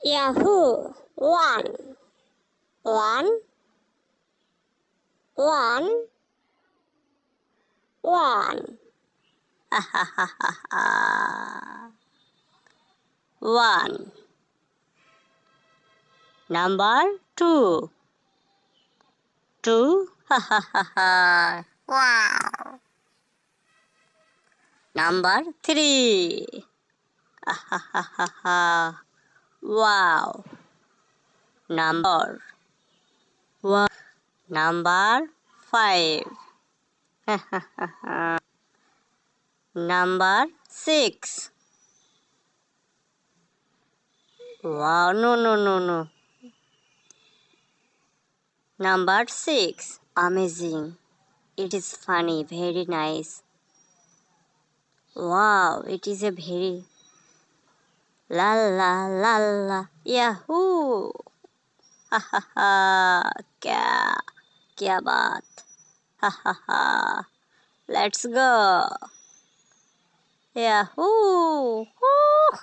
Yahoo! One. One. One. One. Ha ha ha ha ha. One. Number two. Two. Ha ha ha ha. Wow. Number three. Ha ha ha ha ha. Wow. Number one. Number five. Ha ha ha ha. Number six. Wow, no. Number six. Amazing. It is funny, very nice. Wow, it is a very la la la la. Yahoo! Ha ha ha. Kya baat. Ha ha ha. Let's go. Yahoo! Woo!